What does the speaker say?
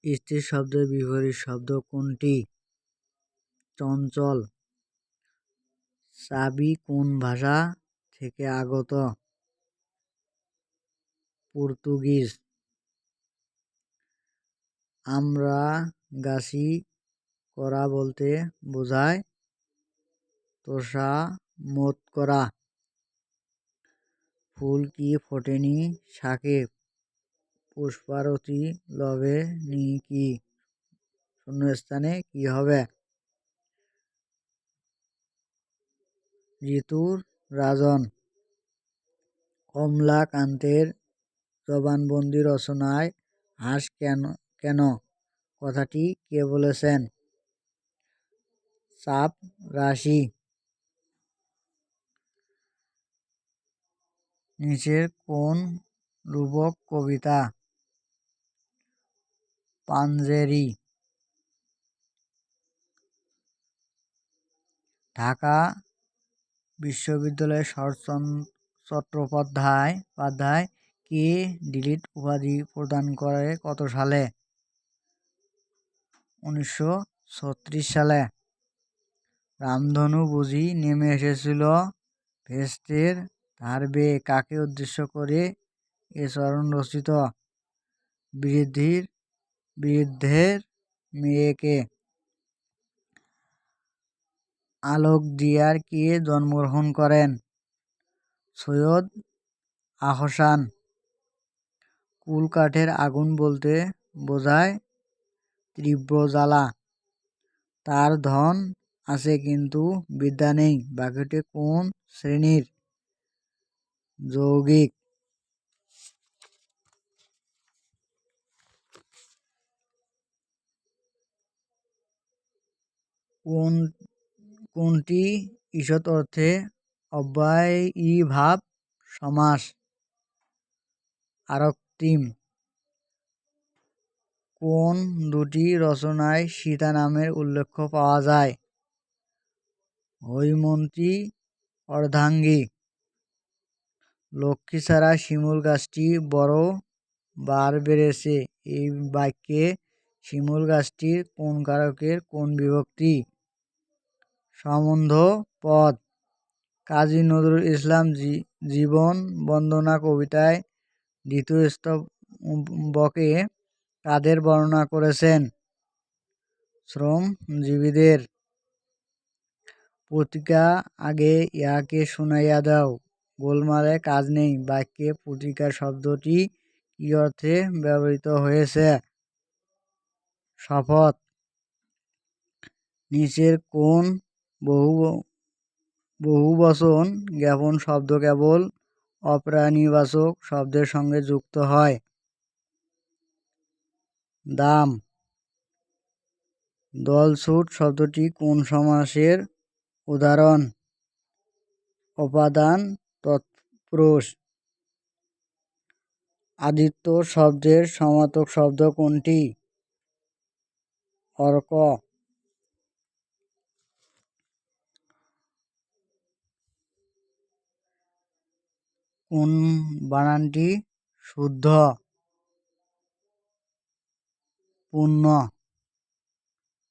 স্থির শব্দের বিপরীত শব্দ কোনটি? চঞ্চল। চাবি কোন ভাষা থেকে আগত? পর্তুগিজ। আমরাগাছী করা বলতে বোঝায় তোষামোদ করা। ফুল কি ফোটেনি শাকে, পুষ্পারতি লবে নি কি? শূন্যস্থানে কি হবে? ঋতুর রাজন। কমলাকান্তের জবানবন্দি রচনায় হাস কেন কথাটি কে বলেছেন? চাপরাশি। নিচের কোন রূপক কবিতা পাঞ্জেরি? ঢাকা বিশ্ববিদ্যালয়ের শরৎচন্দ্র চট্টোপাধ্যায় কে ডিলিট উপাধি প্রদান করে কত সালে? 1936 সালে। রামধনু বুঝি নেমে এসেছিল ভেস্তের ধার বেয়ে, কাকে উদ্দেশ্য করে এ চরণ রচিত? বৃদ্ধের মেয়েকে। আলোকদিয়ার কে জন্মগ্রহণ করেন? সৈয়দ আহসান। কুল কাঠের আগুন বলতে বোঝায় তীব্র জ্বালা। তার ধন আছে কিন্তু বিদ্যা নেই, বাক্যটি কোন শ্রেণীর? যৌগিক। কোনটি ঈষৎ অর্থে অব্যয়ীভাব সমাস? আরক্তিম। কোন দুটি রচনায় সীতা নামের উল্লেখ পাওয়া যায়? হৈমন্তী, অর্ধাঙ্গী। লক্ষ্মী ছাড়া শিমুল গাছটি বড় বার বেড়েছে, এই বাক্যে শিমুল গাছটির কোন কারকের কোন বিভক্তি? সম্বন্ধ পদ। কাজী নজরুল ইসলাম জীবন বন্দনা কবিতায় দ্বিতীয় স্তবকে কাদের বর্ণনা করেছেন? শ্রমজীবীদের। পত্রিকা আগে ইহাকে শুনাইয়া দাও, গোলমালে কাজ নেই বাক্যে পত্রিকা শব্দটি কি অর্থে ব্যবহৃত হয়েছে? শপথ। নিচের কোন বহুবচন জ্ঞাপন শব্দ কেবল অপ্রাণীবাচক শব্দের সঙ্গে যুক্ত হয়? দাম। দলছুট শব্দটি কোন সমাসের উদাহরণ? অপাদান তৎপুরুষ। আদিত্য শব্দের সমার্থক শব্দ কোনটি? অর্ক। কোন বানানটি শুদ্ধ? পূর্ণ।